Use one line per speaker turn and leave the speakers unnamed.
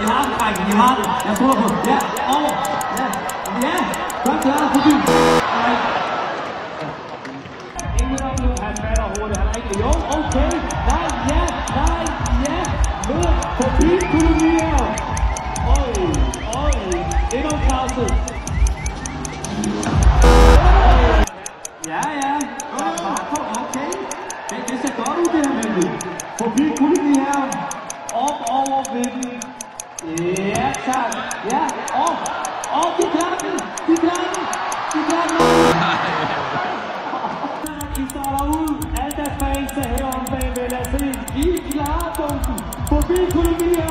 I har den, drenge. I har den. Jeg tror på. Ja, over. Ja, ja. Godt klaret, forbi.
Ingen oplevelse, han fatter hurtigt. Han er ikke. Jo, okay. Nej, ja, nej, ja. Med forbi Colombia. Øj. Endnu klasse.
Ja. Okay. Det ser godt ud, det her, Melvin. Forbi Colombia. Op over vinden. Ja, tak. Ja, op. De klarer den. De klarer den.
De starter ud. Alt er fans herom bagved. Lad os se. De klarer bunken. Forbi Colombia.